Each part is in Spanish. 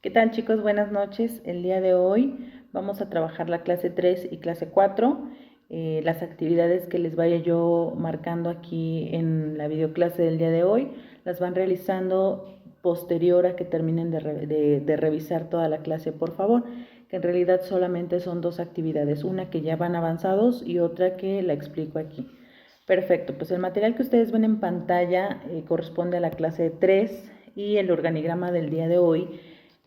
¿Qué tal, chicos? Buenas noches. El día de hoy vamos a trabajar la clase 3 y clase 4. Las actividades que les vaya yo marcando aquí en la videoclase del día de hoy las van realizando posterior a que terminen de revisar toda la clase, por favor, que en realidad solamente son dos actividades, una que ya van avanzados y otra que la explico aquí. Perfecto, pues el material que ustedes ven en pantalla corresponde a la clase 3 y el organigrama del día de hoy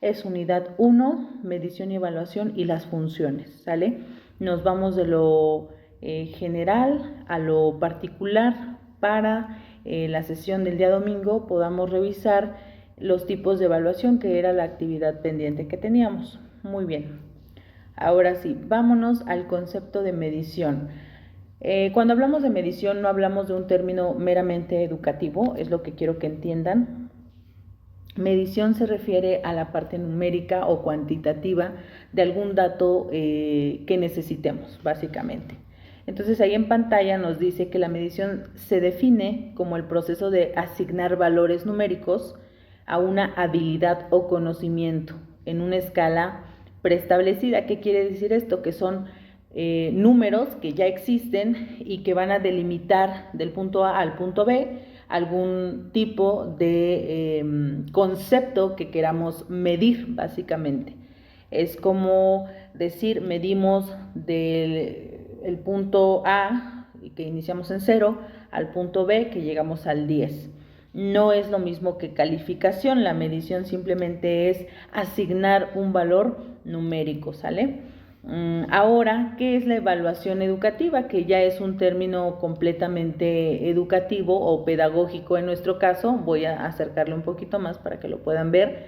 es unidad 1, medición y evaluación y las funciones, ¿sale? Nos vamos de lo general a lo particular para la sesión del día domingo podamos revisar los tipos de evaluación que era la actividad pendiente que teníamos. Muy bien. Ahora sí, vámonos al concepto de medición. Cuando hablamos de medición no hablamos de un término meramente educativo, es lo que quiero que entiendan. Medición se refiere a la parte numérica o cuantitativa de algún dato que necesitemos, básicamente. Entonces ahí en pantalla nos dice que la medición se define como el proceso de asignar valores numéricos a una habilidad o conocimiento en una escala preestablecida. ¿Qué quiere decir esto? Que son números que ya existen y que van a delimitar del punto A al punto B algún tipo de concepto que queramos medir, básicamente. Es como decir, medimos del punto A, que iniciamos en 0, al punto B, que llegamos al 10. No es lo mismo que calificación, la medición simplemente es asignar un valor numérico, ¿sale? Ahora, ¿qué es la evaluación educativa? Que ya es un término completamente educativo o pedagógico en nuestro caso. Voy a acercarle un poquito más para que lo puedan ver.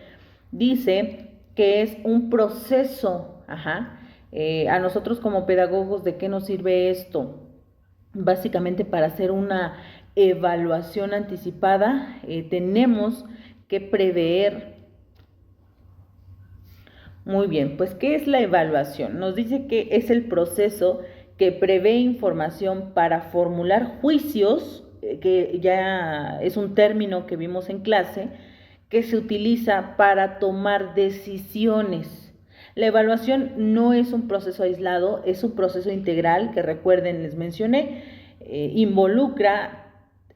Dice que es un proceso, a nosotros como pedagogos, ¿de qué nos sirve esto? Básicamente para hacer una evaluación anticipada tenemos que prever. Muy bien, pues ¿qué es la evaluación? Nos dice que es el proceso que prevé información para formular juicios, que ya es un término que vimos en clase, que se utiliza para tomar decisiones. La evaluación no es un proceso aislado, es un proceso integral que, recuerden, les mencioné, involucra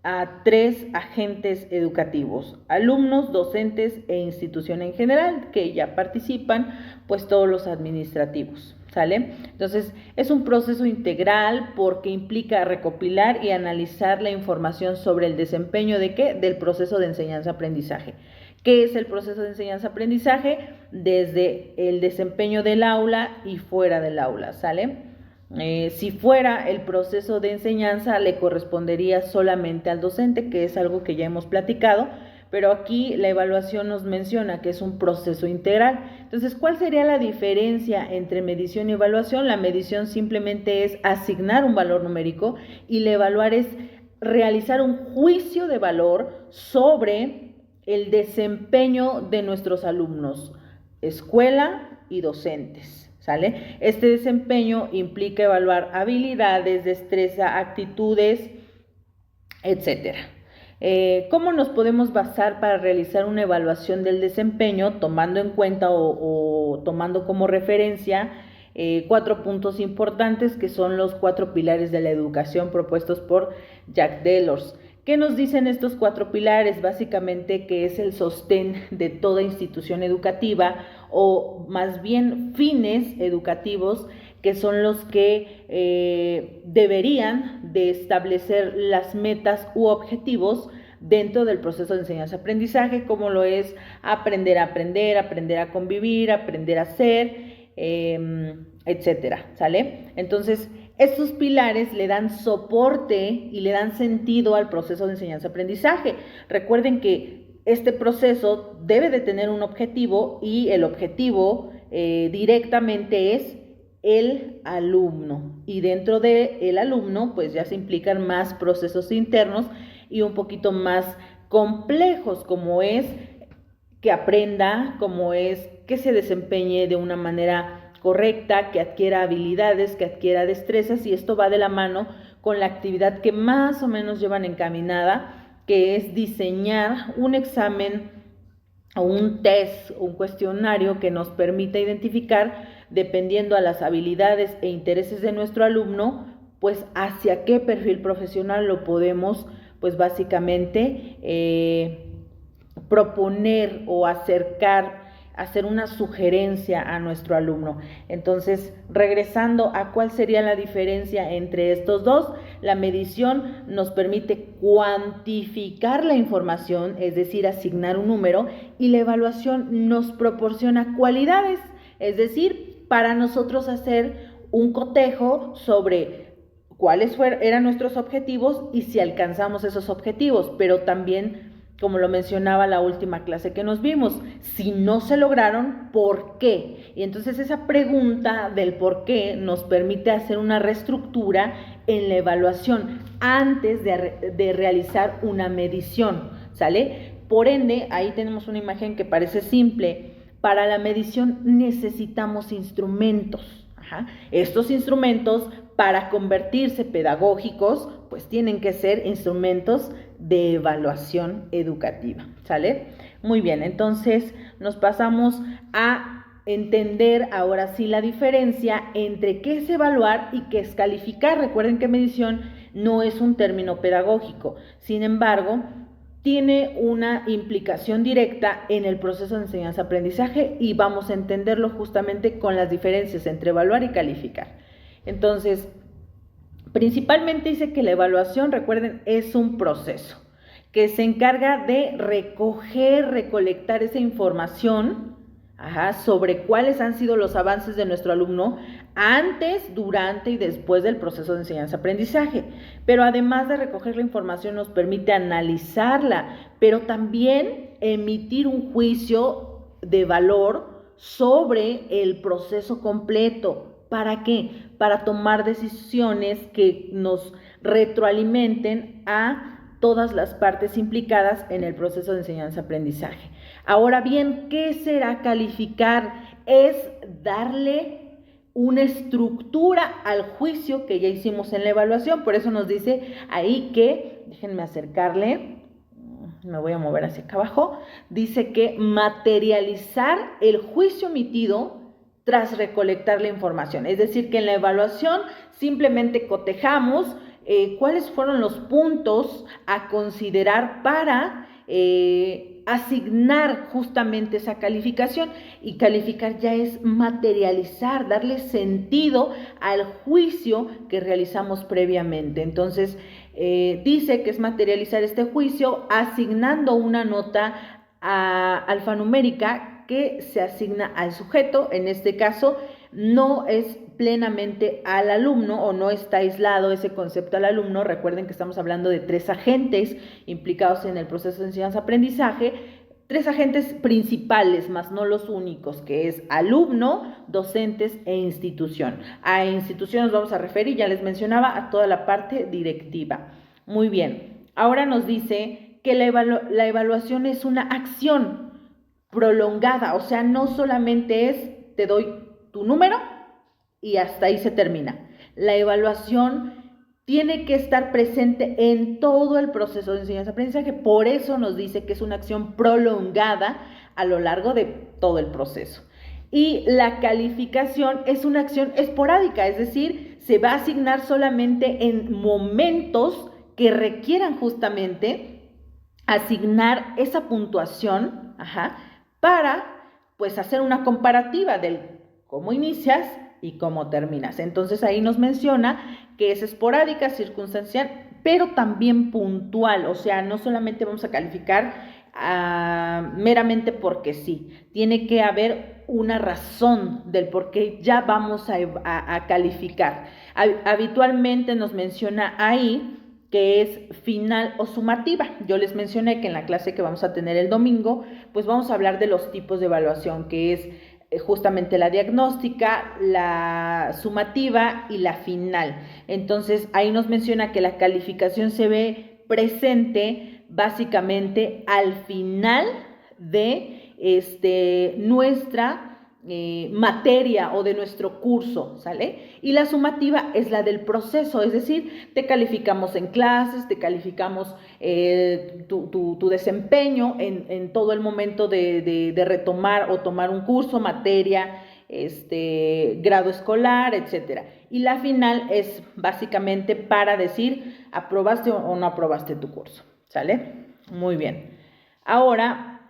a 3 agentes educativos: alumnos, docentes e institución en general, que ya participan pues todos los administrativos, ¿sale? Entonces es un proceso integral porque implica recopilar y analizar la información sobre el desempeño de ¿qué? Del proceso de enseñanza-aprendizaje. ¿Qué es el proceso de enseñanza-aprendizaje? Desde el desempeño del aula y fuera del aula, ¿sale? Si fuera el proceso de enseñanza, le correspondería solamente al docente, que es algo que ya hemos platicado, pero aquí la evaluación nos menciona que es un proceso integral. Entonces, ¿cuál sería la diferencia entre medición y evaluación? La medición simplemente es asignar un valor numérico y la evaluar es realizar un juicio de valor sobre el desempeño de nuestros alumnos, escuela y docentes. ¿Sale? Este desempeño implica evaluar habilidades, destreza, actitudes, etcétera. ¿Cómo nos podemos basar para realizar una evaluación del desempeño tomando en cuenta o tomando como referencia 4 puntos importantes que son los 4 pilares de la educación propuestos por Jack Delors? ¿Qué nos dicen estos 4 pilares? Básicamente que es el sostén de toda institución educativa, o más bien fines educativos, que son los que deberían de establecer las metas u objetivos dentro del proceso de enseñanza-aprendizaje, como lo es aprender a aprender, aprender a convivir, aprender a ser, etcétera, ¿sale? Entonces, estos pilares le dan soporte y le dan sentido al proceso de enseñanza-aprendizaje. Recuerden que este proceso debe de tener un objetivo y el objetivo directamente es el alumno, y dentro del alumno pues ya se implican más procesos internos y un poquito más complejos, como es que aprenda, como es que se desempeñe de una manera correcta, que adquiera habilidades, que adquiera destrezas, y esto va de la mano con la actividad que más o menos llevan encaminada, que es diseñar un examen o un test, un cuestionario que nos permita identificar, dependiendo a las habilidades e intereses de nuestro alumno, pues hacia qué perfil profesional lo podemos, pues básicamente proponer o acercar, hacer una sugerencia a nuestro alumno. Entonces, regresando a cuál sería la diferencia entre estos dos, la medición nos permite cuantificar la información, es decir, asignar un número, y la evaluación nos proporciona cualidades, es decir, para nosotros hacer un cotejo sobre cuáles eran nuestros objetivos y si alcanzamos esos objetivos, pero también, como lo mencionaba la última clase que nos vimos, si no se lograron, ¿por qué? Y entonces esa pregunta del por qué nos permite hacer una reestructura en la evaluación antes de realizar una medición, ¿sale? Por ende, ahí tenemos una imagen que parece simple. Para la medición necesitamos instrumentos. Estos instrumentos, para convertirse pedagógicos, pues tienen que ser instrumentos de evaluación educativa, ¿sale? Muy bien, entonces nos pasamos a entender ahora sí la diferencia entre qué es evaluar y qué es calificar. Recuerden que medición no es un término pedagógico, sin embargo, tiene una implicación directa en el proceso de enseñanza-aprendizaje y vamos a entenderlo justamente con las diferencias entre evaluar y calificar. Entonces, principalmente dice que la evaluación, recuerden, es un proceso que se encarga de recolectar esa información sobre cuáles han sido los avances de nuestro alumno antes, durante y después del proceso de enseñanza-aprendizaje. Pero además de recoger la información, nos permite analizarla, pero también emitir un juicio de valor sobre el proceso completo. ¿Para qué? Para tomar decisiones que nos retroalimenten a todas las partes implicadas en el proceso de enseñanza-aprendizaje. Ahora bien, ¿qué será calificar? Es darle una estructura al juicio que ya hicimos en la evaluación. Por eso nos dice ahí que, déjenme acercarle, me voy a mover hacia acá abajo, dice que materializar el juicio emitido tras recolectar la información. Es decir, que en la evaluación simplemente cotejamos cuáles fueron los puntos a considerar para asignar justamente esa calificación, y calificar ya es materializar, darle sentido al juicio que realizamos previamente. Entonces, dice que es materializar este juicio asignando una nota alfanumérica que se asigna al sujeto. En este caso, no es plenamente al alumno o no está aislado ese concepto al alumno. Recuerden que estamos hablando de 3 agentes implicados en el proceso de enseñanza-aprendizaje, 3 agentes principales, más no los únicos, que es alumno, docentes e institución. A institución nos vamos a referir, ya les mencionaba, a toda la parte directiva. Muy bien, ahora nos dice que la evaluación es una acción prolongada, o sea, no solamente es te doy tu número y hasta ahí se termina. La evaluación tiene que estar presente en todo el proceso de enseñanza-aprendizaje, por eso nos dice que es una acción prolongada a lo largo de todo el proceso. Y la calificación es una acción esporádica, es decir, se va a asignar solamente en momentos que requieran justamente asignar esa puntuación, para pues hacer una comparativa del cómo inicias y cómo terminas. Entonces ahí nos menciona que es esporádica, circunstancial, pero también puntual. O sea, no solamente vamos a calificar meramente porque sí. Tiene que haber una razón del por qué ya vamos a calificar. Habitualmente nos menciona ahí que es final o sumativa. Yo les mencioné que en la clase que vamos a tener el domingo, pues vamos a hablar de los tipos de evaluación, que es justamente la diagnóstica, la sumativa y la final. Entonces, ahí nos menciona que la calificación se ve presente básicamente al final de nuestra materia o de nuestro curso, ¿sale? Y la sumativa es la del proceso, es decir, te calificamos en clases, te calificamos tu desempeño en todo el momento de retomar o tomar un curso, materia, grado escolar, etcétera. Y la final es básicamente para decir aprobaste o no aprobaste tu curso, ¿sale? Muy bien. Ahora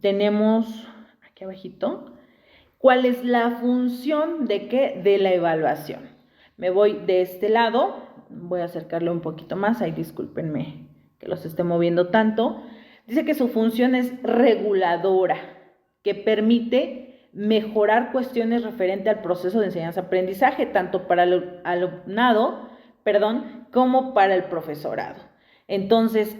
tenemos aquí abajito, ¿cuál es la función de qué? De la evaluación. Me voy de este lado, voy a acercarlo un poquito más, ahí discúlpenme que los esté moviendo tanto. Dice que su función es reguladora, que permite mejorar cuestiones referentes al proceso de enseñanza-aprendizaje, tanto para el alumnado, como para el profesorado. Entonces,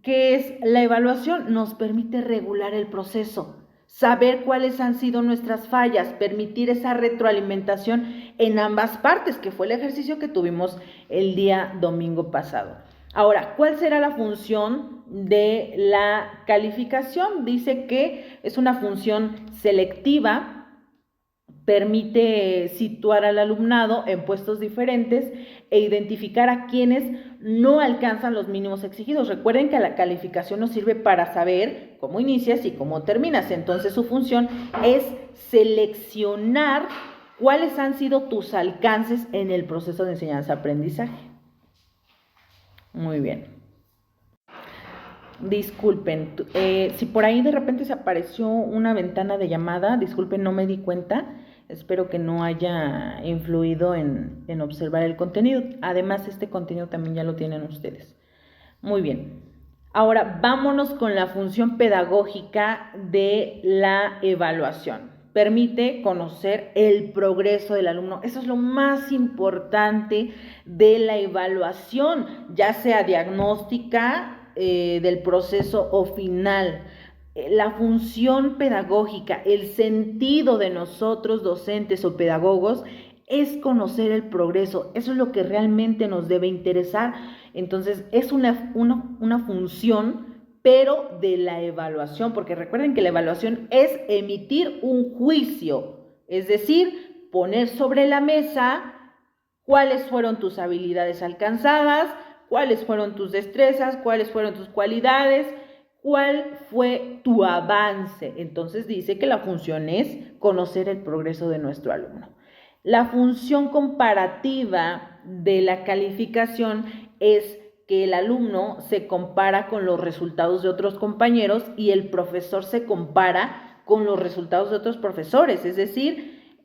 ¿qué es la evaluación? Nos permite regular el proceso, saber cuáles han sido nuestras fallas, permitir esa retroalimentación en ambas partes, que fue el ejercicio que tuvimos el día domingo pasado. Ahora, ¿cuál será la función de la calificación? Dice que es una función selectiva, permite situar al alumnado en puestos diferentes e identificar a quienes no alcanzan los mínimos exigidos. Recuerden que la calificación nos sirve para saber cómo inicias y cómo terminas. Entonces su función es seleccionar cuáles han sido tus alcances en el proceso de enseñanza-aprendizaje. Muy bien. Disculpen, si por ahí de repente se apareció una ventana de llamada, disculpen, no me di cuenta. Espero que no haya influido en observar el contenido. Además, este contenido también ya lo tienen ustedes. Muy bien. Ahora, vámonos con la función pedagógica de la evaluación. Permite conocer el progreso del alumno. Eso es lo más importante de la evaluación, ya sea diagnóstica del proceso o final. La función pedagógica, el sentido de nosotros docentes o pedagogos es conocer el progreso. Eso es lo que realmente nos debe interesar. Entonces es una función, pero de la evaluación, porque recuerden que la evaluación es emitir un juicio, es decir, poner sobre la mesa cuáles fueron tus habilidades alcanzadas, cuáles fueron tus destrezas, cuáles fueron tus cualidades, cuál fue tu avance. Entonces dice que la función es conocer el progreso de nuestro alumno. La función comparativa de la calificación es que el alumno se compara con los resultados de otros compañeros y el profesor se compara con los resultados de otros profesores. Es decir,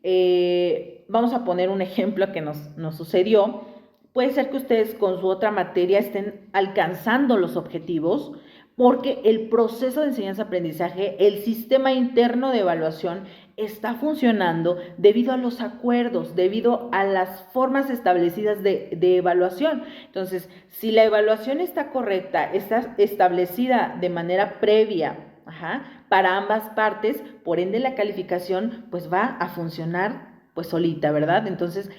vamos a poner un ejemplo que nos sucedió. Puede ser que ustedes con su otra materia estén alcanzando los objetivos, porque el proceso de enseñanza-aprendizaje, el sistema interno de evaluación está funcionando debido a los acuerdos, debido a las formas establecidas de evaluación. Entonces, si la evaluación está correcta, está establecida de manera previa, para ambas partes, por ende la calificación pues va a funcionar pues solita, ¿verdad? Entonces,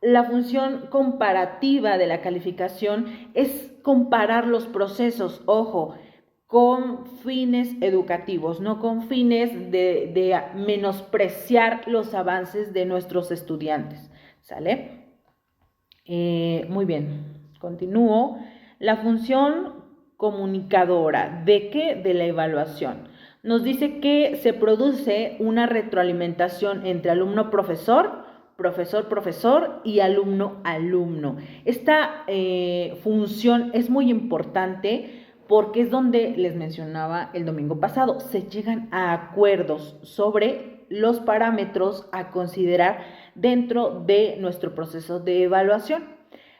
la función comparativa de la calificación es comparar los procesos, ojo, con fines educativos, no con fines de menospreciar los avances de nuestros estudiantes, ¿sale? Muy bien, continúo. La función comunicadora, ¿de qué? De la evaluación. Nos dice que se produce una retroalimentación entre alumno-profesor, profesor-profesor y alumno-alumno. Esta función es muy importante porque es donde les mencionaba el domingo pasado, se llegan a acuerdos sobre los parámetros a considerar dentro de nuestro proceso de evaluación.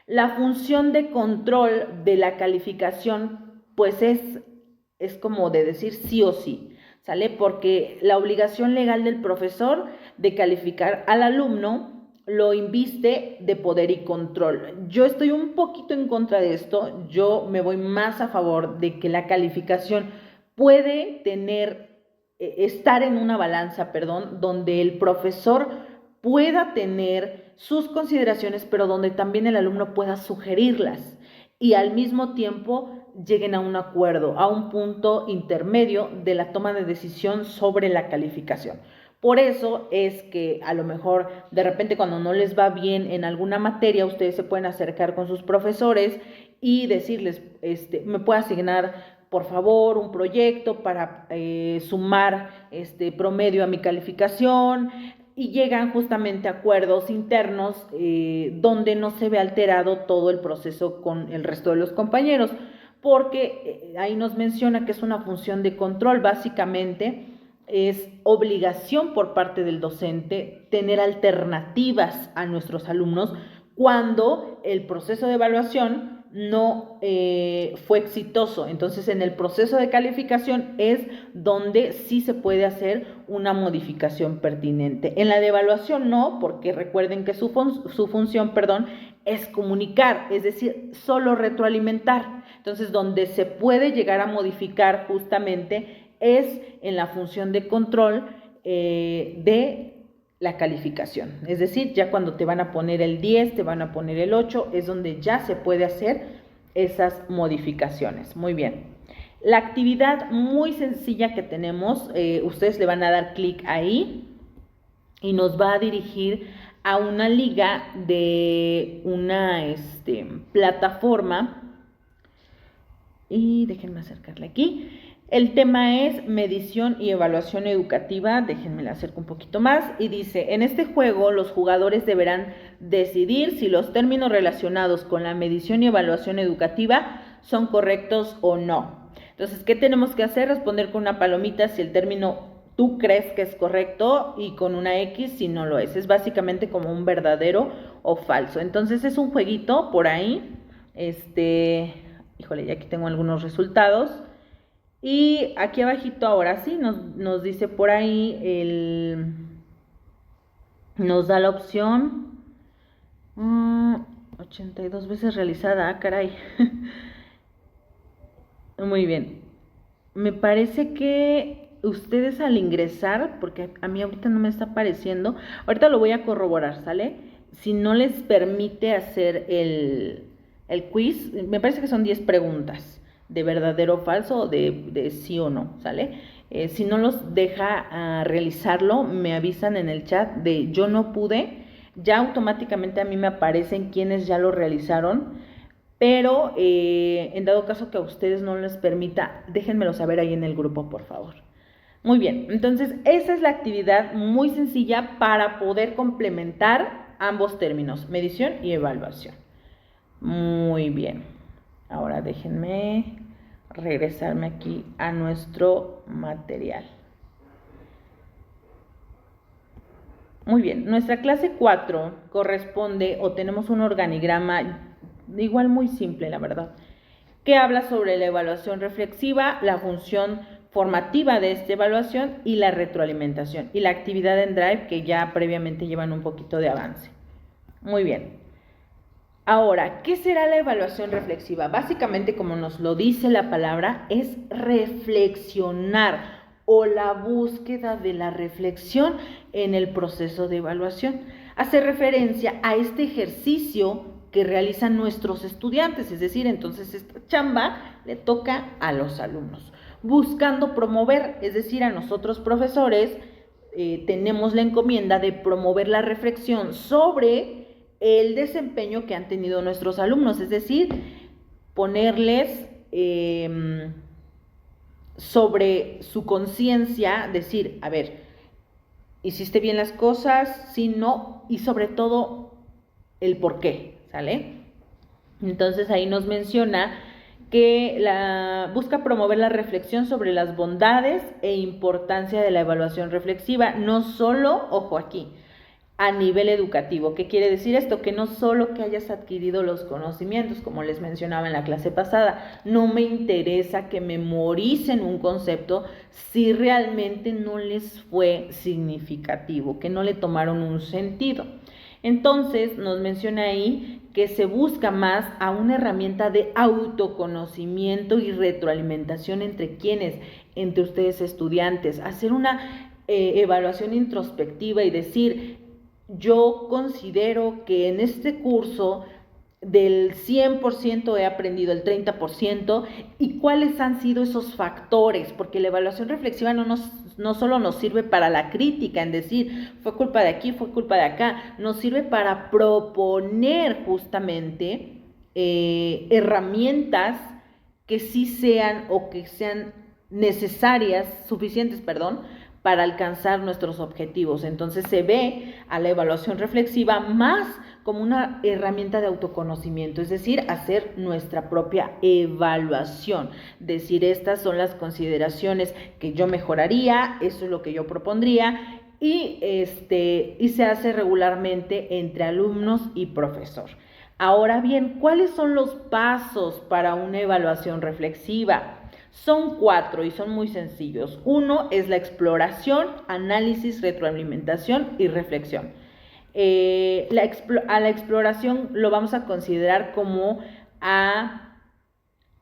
La función de control de la calificación, pues es como de decir sí o sí, ¿sale? Porque la obligación legal del profesor de calificar al alumno lo inviste de poder y control. Yo estoy un poquito en contra de esto, yo me voy más a favor de que la calificación puede estar en una balanza, donde el profesor pueda tener sus consideraciones, pero donde también el alumno pueda sugerirlas y al mismo tiempo lleguen a un acuerdo, a un punto intermedio de la toma de decisión sobre la calificación. Por eso es que a lo mejor de repente cuando no les va bien en alguna materia, ustedes se pueden acercar con sus profesores y decirles, me puede asignar por favor un proyecto para sumar promedio a mi calificación, y llegan justamente a acuerdos internos donde no se ve alterado todo el proceso con el resto de los compañeros, porque ahí nos menciona que es una función de control. Básicamente es obligación por parte del docente tener alternativas a nuestros alumnos cuando el proceso de evaluación no fue exitoso. Entonces, en el proceso de calificación es donde sí se puede hacer una modificación pertinente. En la de evaluación no, porque recuerden que su función, es comunicar, es decir, solo retroalimentar. Entonces, donde se puede llegar a modificar justamente es en la función de control de la calificación. Es decir, ya cuando te van a poner el 10, te van a poner el 8, es donde ya se puede hacer esas modificaciones. Muy bien. La actividad muy sencilla que tenemos, ustedes le van a dar clic ahí y nos va a dirigir a una liga de una plataforma. Y déjenme acercarle aquí. El tema es medición y evaluación educativa. Déjenme la acerco un poquito más. Y dice, en este juego los jugadores deberán decidir si los términos relacionados con la medición y evaluación educativa son correctos o no. Entonces, ¿qué tenemos que hacer? Responder con una palomita si el término tú crees que es correcto y con una X si no lo es. Es básicamente como un verdadero o falso. Entonces, es un jueguito por ahí. Híjole, ya aquí tengo algunos resultados. Y aquí abajito ahora sí nos dice por ahí, nos da la opción 82 veces realizada, caray. Muy bien. Me parece que ustedes al ingresar, porque a mí ahorita no me está apareciendo, ahorita lo voy a corroborar, ¿sale? Si no les permite hacer el quiz, me parece que son 10 preguntas de verdadero o falso, o de sí o no, ¿sale? Si no los deja realizarlo, me avisan en el chat de yo no pude, ya automáticamente a mí me aparecen quienes ya lo realizaron, pero en dado caso que a ustedes no les permita, déjenmelo saber ahí en el grupo, por favor. Muy bien, entonces esa es la actividad muy sencilla para poder complementar ambos términos, medición y evaluación. Muy bien. Ahora déjenme regresarme aquí a nuestro material. Muy bien, nuestra clase 4 corresponde o tenemos un organigrama igual muy simple, la verdad, que habla sobre la evaluación reflexiva, la función formativa de esta evaluación y la retroalimentación y la actividad en Drive que ya previamente llevan un poquito de avance. Muy bien. Ahora, ¿qué será la evaluación reflexiva? Básicamente, como nos lo dice la palabra, es reflexionar o la búsqueda de la reflexión en el proceso de evaluación. Hace referencia a este ejercicio que realizan nuestros estudiantes, es decir, entonces esta chamba le toca a los alumnos, buscando promover, es decir, a nosotros profesores tenemos la encomienda de promover la reflexión sobre el desempeño que han tenido nuestros alumnos, es decir, ponerles sobre su conciencia, decir, a ver, ¿hiciste bien las cosas? Sí, no, y sobre todo el por qué, ¿sale? Entonces ahí nos menciona que busca promover la reflexión sobre las bondades e importancia de la evaluación reflexiva, no solo, ojo aquí, a nivel educativo. ¿Qué quiere decir esto? Que no solo que hayas adquirido los conocimientos, como les mencionaba en la clase pasada, no me interesa que memoricen un concepto si realmente no les fue significativo, que no le tomaron un sentido. Entonces nos menciona ahí que se busca más a una herramienta de autoconocimiento y retroalimentación entre quienes, entre ustedes estudiantes, hacer una evaluación introspectiva y decir, yo considero que en este curso del 100% he aprendido el 30%, y cuáles han sido esos factores, porque la evaluación reflexiva no no solo nos sirve para la crítica, en decir, fue culpa de aquí, fue culpa de acá, nos sirve para proponer justamente herramientas que sí sean o que sean necesarias, suficientes, para alcanzar nuestros objetivos. Entonces se ve a la evaluación reflexiva más como una herramienta de autoconocimiento, es decir, hacer nuestra propia evaluación, decir estas son las consideraciones que yo mejoraría, eso es lo que yo propondría, y se hace regularmente entre alumnos y profesor. Ahora bien, ¿cuáles son los pasos para una evaluación reflexiva? Son 4 y son muy sencillos. 1 es la exploración, análisis, retroalimentación y reflexión. A la exploración lo vamos a considerar como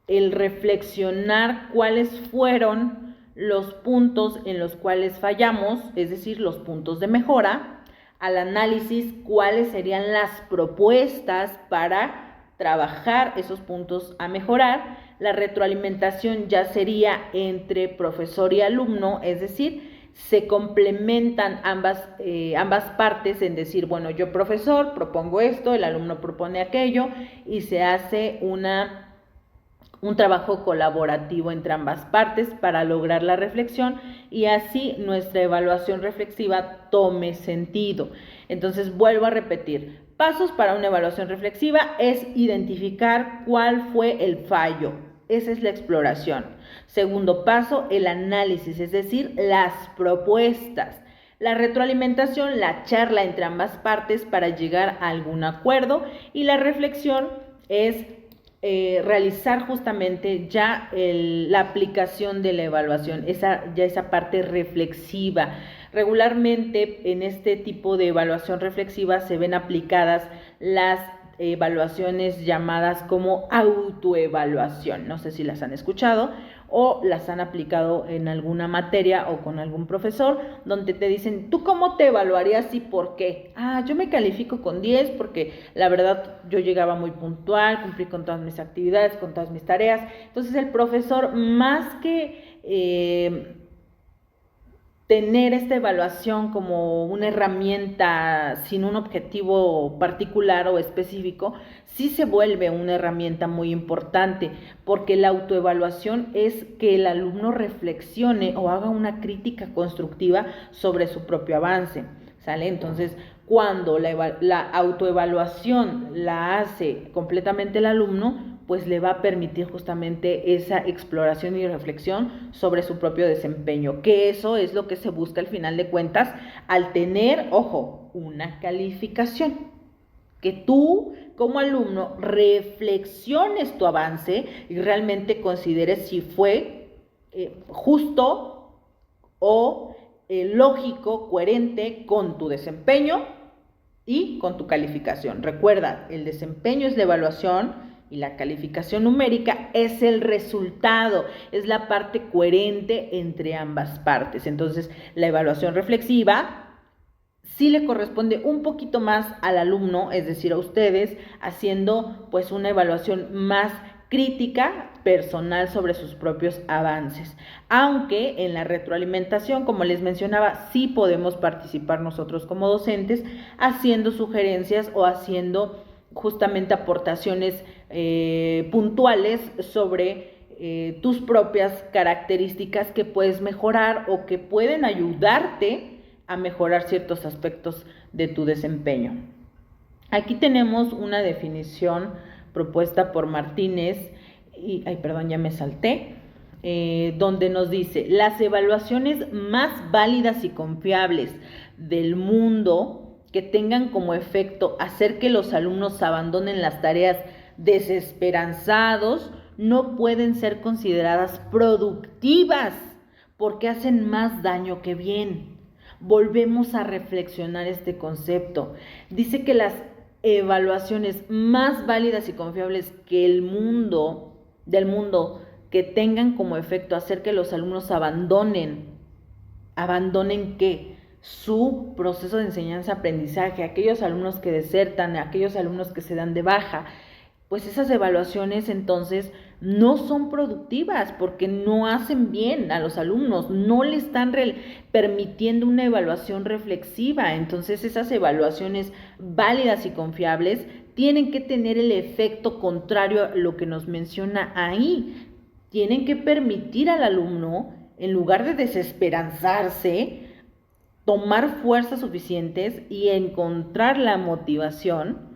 el reflexionar cuáles fueron los puntos en los cuales fallamos, es decir, los puntos de mejora. Al análisis, cuáles serían las propuestas para trabajar esos puntos a mejorar. La retroalimentación ya sería entre profesor y alumno, es decir, se complementan ambas partes en decir, bueno, yo profesor propongo esto, el alumno propone aquello y se hace un trabajo colaborativo entre ambas partes para lograr la reflexión y así nuestra evaluación reflexiva tome sentido. Entonces, vuelvo a repetir, pasos para una evaluación reflexiva es identificar cuál fue el fallo. Esa es la exploración. Segundo paso, el análisis, es decir, las propuestas. La retroalimentación, la charla entre ambas partes para llegar a algún acuerdo. Y la reflexión es realizar justamente ya la aplicación de la evaluación, esa parte reflexiva. Regularmente en este tipo de evaluación reflexiva se ven aplicadas las evaluaciones llamadas como autoevaluación. No sé si las han escuchado o las han aplicado en alguna materia o con algún profesor, donde te dicen, ¿tú cómo te evaluarías y por qué? Yo me califico con 10 porque la verdad yo llegaba muy puntual, cumplí con todas mis actividades, con todas mis tareas. Entonces el profesor, más que tener esta evaluación como una herramienta sin un objetivo particular o específico, sí se vuelve una herramienta muy importante, porque la autoevaluación es que el alumno reflexione o haga una crítica constructiva sobre su propio avance, ¿sale? Entonces, cuando la autoevaluación la hace completamente el alumno, pues le va a permitir justamente esa exploración y reflexión sobre su propio desempeño, que eso es lo que se busca al final de cuentas al tener, ojo, una calificación. Que tú como alumno reflexiones tu avance y realmente consideres si fue justo o lógico, coherente con tu desempeño y con tu calificación. Recuerda, el desempeño es la evaluación y la calificación numérica es el resultado, es la parte coherente entre ambas partes. Entonces, la evaluación reflexiva sí le corresponde un poquito más al alumno, es decir, a ustedes, haciendo pues una evaluación más crítica personal sobre sus propios avances. Aunque en la retroalimentación, como les mencionaba, sí podemos participar nosotros como docentes haciendo sugerencias o haciendo justamente aportaciones puntuales sobre tus propias características que puedes mejorar o que pueden ayudarte a mejorar ciertos aspectos de tu desempeño. Aquí tenemos una definición propuesta por Martínez, ya me salté, donde nos dice, las evaluaciones más válidas y confiables del mundo que tengan como efecto hacer que los alumnos abandonen las tareas desesperanzados no pueden ser consideradas productivas porque hacen más daño que bien. Volvemos a reflexionar este concepto. Dice que las evaluaciones más válidas y confiables del mundo que tengan como efecto hacer que los alumnos abandonen ¿qué? Su proceso de enseñanza-aprendizaje, aquellos alumnos que desertan, aquellos alumnos que se dan de baja, pues esas evaluaciones entonces no son productivas porque no hacen bien a los alumnos, no le están permitiendo una evaluación reflexiva. Entonces esas evaluaciones válidas y confiables tienen que tener el efecto contrario a lo que nos menciona ahí. Tienen que permitir al alumno, en lugar de desesperanzarse, tomar fuerzas suficientes y encontrar la motivación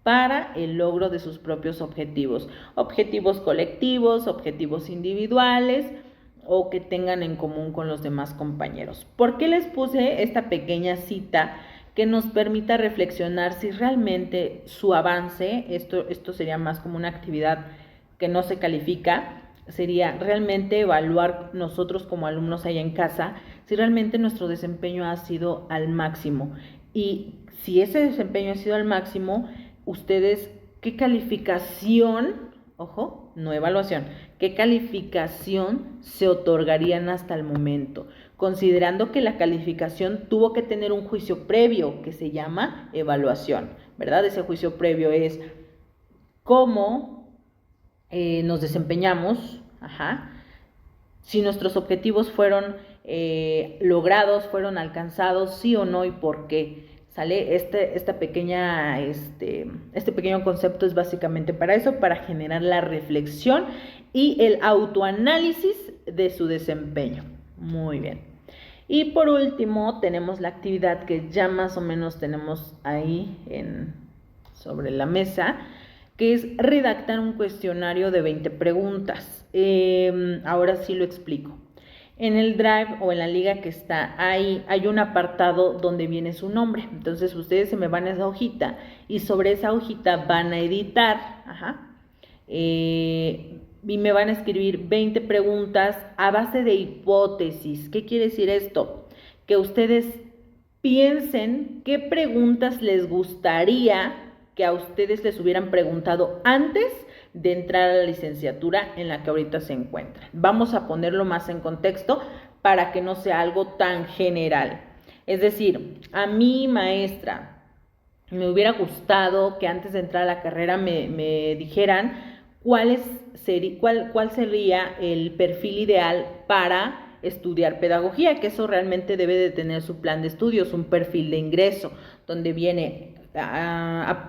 para el logro de sus propios objetivos, objetivos colectivos, objetivos individuales o que tengan en común con los demás compañeros. ¿Por qué les puse esta pequeña cita que nos permita reflexionar si realmente su avance, esto sería más como una actividad que no se califica, sería realmente evaluar nosotros como alumnos allá en casa si realmente nuestro desempeño ha sido al máximo? Y si ese desempeño ha sido al máximo, ustedes, ¿qué calificación, ojo, no evaluación, qué calificación se otorgarían hasta el momento? Considerando que la calificación tuvo que tener un juicio previo que se llama evaluación, ¿verdad? Ese juicio previo es cómo nos desempeñamos, si nuestros objetivos fueron logrados, fueron alcanzados, sí o no y por qué. ¿Sale? Este pequeño concepto es básicamente para eso, para generar la reflexión y el autoanálisis de su desempeño. Muy bien. Y por último tenemos la actividad que ya más o menos tenemos ahí sobre la mesa, que es redactar un cuestionario de 20 preguntas. Ahora sí lo explico. En el Drive o en la liga que está ahí, hay un apartado donde viene su nombre. Entonces ustedes se me van a esa hojita y sobre esa hojita van a editar, y me van a escribir 20 preguntas a base de hipótesis. ¿Qué quiere decir esto? Que ustedes piensen qué preguntas les gustaría que a ustedes les hubieran preguntado antes de entrar a la licenciatura en la que ahorita se encuentran. Vamos a ponerlo más en contexto para que no sea algo tan general. Es decir, a mi maestra me hubiera gustado que antes de entrar a la carrera me dijeran cuál sería el perfil ideal para estudiar pedagogía, que eso realmente debe de tener su plan de estudios, un perfil de ingreso, donde viene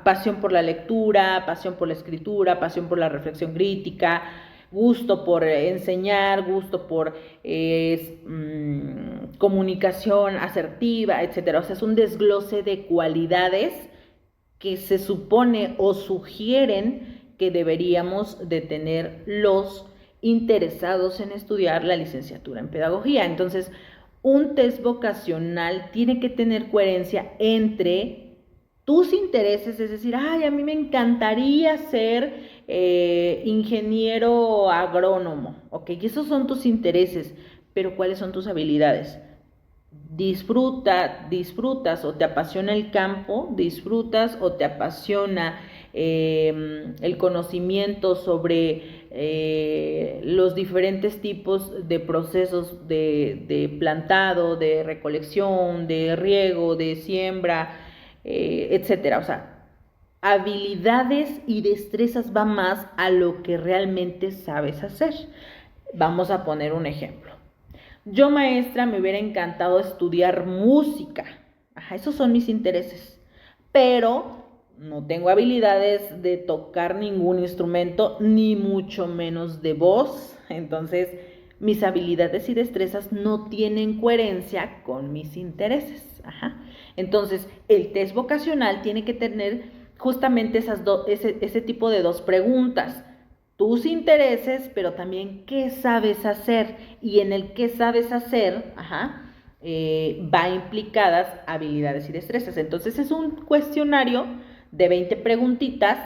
pasión por la lectura, pasión por la escritura, pasión por la reflexión crítica, gusto por enseñar, gusto por comunicación asertiva, etcétera. O sea, es un desglose de cualidades que se supone o sugieren que deberíamos de tener los interesados en estudiar la licenciatura en pedagogía. Entonces, un test vocacional tiene que tener coherencia entre tus intereses, es decir, a mí me encantaría ser ingeniero agrónomo, ¿ok? Y esos son tus intereses, pero ¿cuáles son tus habilidades? Disfrutas o te apasiona el campo, disfrutas o te apasiona el conocimiento sobre los diferentes tipos de procesos de plantado, de recolección, de riego, de siembra, etcétera. O sea, habilidades y destrezas va más a lo que realmente sabes hacer. Vamos a poner un ejemplo. Yo, maestra, me hubiera encantado estudiar música. Esos son mis intereses. Pero no tengo habilidades de tocar ningún instrumento, ni mucho menos de voz. Entonces, mis habilidades y destrezas no tienen coherencia con mis intereses. Entonces, el test vocacional tiene que tener justamente ese tipo de dos preguntas. Tus intereses, pero también qué sabes hacer. Y en el qué sabes hacer, va implicadas habilidades y destrezas. Entonces, es un cuestionario de 20 preguntitas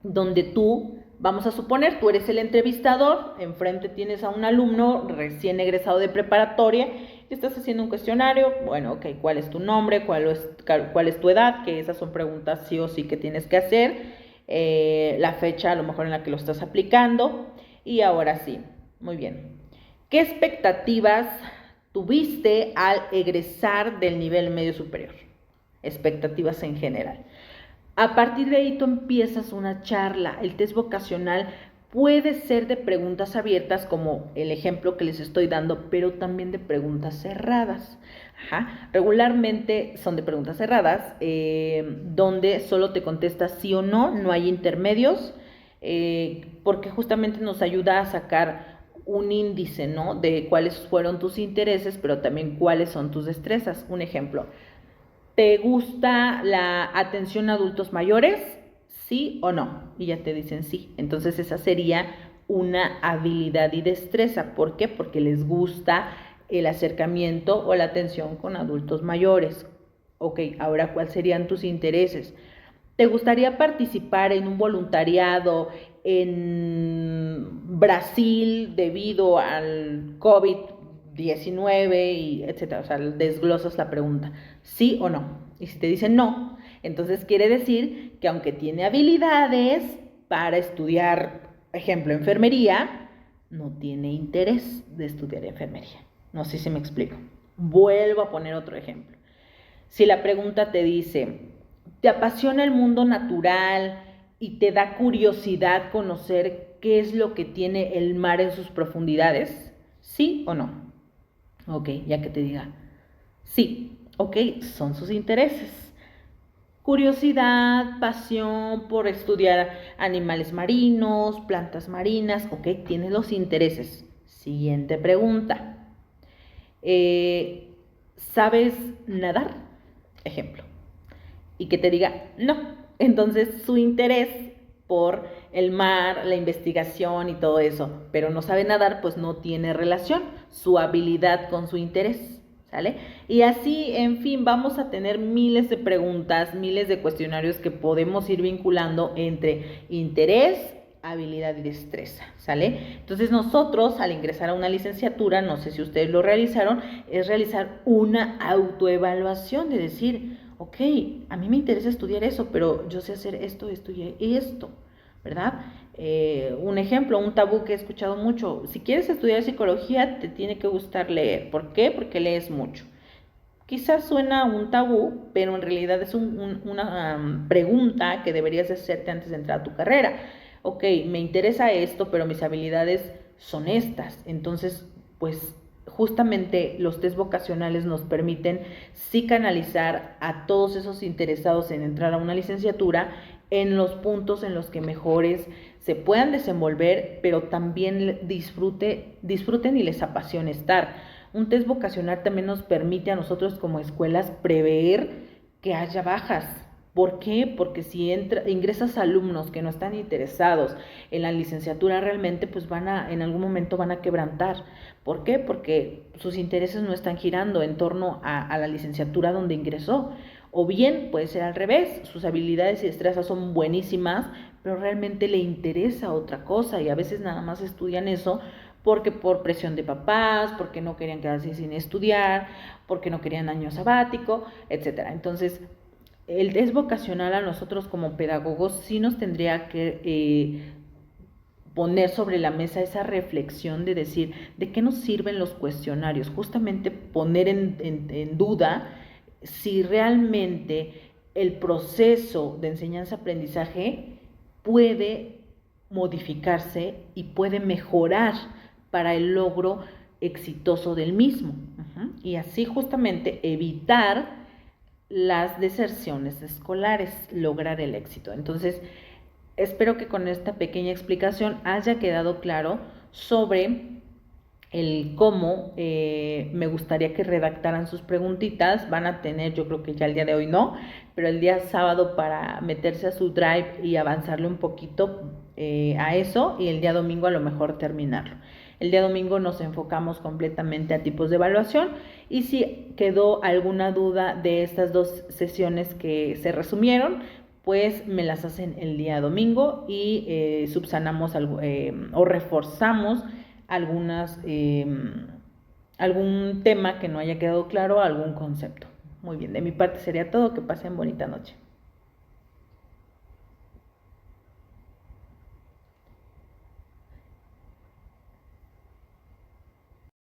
donde tú, vamos a suponer, tú eres el entrevistador, enfrente tienes a un alumno recién egresado de preparatoria, y estás haciendo un cuestionario, bueno, ok, ¿cuál es tu nombre? ¿Cuál es tu edad? Que esas son preguntas sí o sí que tienes que hacer, la fecha a lo mejor en la que lo estás aplicando, y ahora sí, muy bien. ¿Qué expectativas tuviste al egresar del nivel medio superior? Expectativas en general. A partir de ahí tú empiezas una charla. El test vocacional Puede ser de preguntas abiertas, como el ejemplo que les estoy dando, pero también de preguntas cerradas. Regularmente son de preguntas cerradas, donde solo te contestas sí o no, no hay intermedios, porque justamente nos ayuda a sacar un índice, ¿no? De cuáles fueron tus intereses, pero también cuáles son tus destrezas. Un ejemplo, ¿te gusta la atención a adultos mayores? ¿Sí o no? Y ya te dicen sí. Entonces esa sería una habilidad y destreza. ¿Por qué? Porque les gusta el acercamiento o la atención con adultos mayores. Ok, ahora, ¿cuáles serían tus intereses? ¿Te gustaría participar en un voluntariado en Brasil debido al COVID-19 y etcétera? O sea, desglosas la pregunta, ¿sí o no? Y si te dicen no, entonces quiere decir que aunque tiene habilidades para estudiar, ejemplo, enfermería, no tiene interés de estudiar enfermería. No sé si me explico. Vuelvo a poner otro ejemplo. Si la pregunta te dice, ¿te apasiona el mundo natural y te da curiosidad conocer qué es lo que tiene el mar en sus profundidades? ¿Sí o no? Ok, ya que te diga, sí, ok, son sus intereses. Curiosidad, pasión por estudiar animales marinos, plantas marinas, ok, tienes los intereses. Siguiente pregunta. ¿Sabes nadar? Ejemplo. Y que te diga no. Entonces su interés por el mar, la investigación y todo eso, pero no sabe nadar, pues no tiene relación su habilidad con su interés, ¿sale? Y así, en fin, vamos a tener miles de preguntas, miles de cuestionarios que podemos ir vinculando entre interés, habilidad y destreza, ¿sale? Entonces nosotros al ingresar a una licenciatura, no sé si ustedes lo realizaron, es realizar una autoevaluación de decir, ok, a mí me interesa estudiar eso, pero yo sé hacer esto, esto y esto, ¿verdad? Un ejemplo, un tabú que he escuchado mucho, si quieres estudiar psicología te tiene que gustar leer, ¿por qué? Porque lees mucho. Quizás suena un tabú, pero en realidad es una pregunta que deberías hacerte antes de entrar a tu carrera. Ok, me interesa esto, pero mis habilidades son estas. Entonces, pues justamente los test vocacionales nos permiten sí canalizar a todos esos interesados en entrar a una licenciatura en los puntos en los que mejores se puedan desenvolver, pero también disfruten y les apasione estar. Un test vocacional también nos permite a nosotros como escuelas prever que haya bajas. ¿Por qué? Porque si ingresas alumnos que no están interesados en la licenciatura realmente, pues en algún momento van a quebrantar. ¿Por qué? Porque sus intereses no están girando en torno a la licenciatura donde ingresó. O bien puede ser al revés, sus habilidades y destrezas son buenísimas, pero realmente le interesa otra cosa y a veces nada más estudian eso porque por presión de papás, porque no querían quedarse sin estudiar, porque no querían año sabático, etcétera. Entonces, el test vocacional a nosotros como pedagogos sí nos tendría que poner sobre la mesa esa reflexión de decir, ¿de qué nos sirven los cuestionarios? Justamente poner en duda si realmente el proceso de enseñanza-aprendizaje puede modificarse y puede mejorar para el logro exitoso del mismo. Y así justamente evitar las deserciones escolares, lograr el éxito. Entonces, espero que con esta pequeña explicación haya quedado claro sobre el cómo me gustaría que redactaran sus preguntitas. Van a tener, yo creo que ya el día de hoy no, pero el día sábado para meterse a su drive y avanzarle un poquito a eso, y el día domingo a lo mejor terminarlo. El día domingo nos enfocamos completamente a tipos de evaluación y si quedó alguna duda de estas dos sesiones que se resumieron, pues me las hacen el día domingo y subsanamos o reforzamos algún tema que no haya quedado claro, algún concepto. Muy bien, de mi parte sería todo, que pasen bonita noche.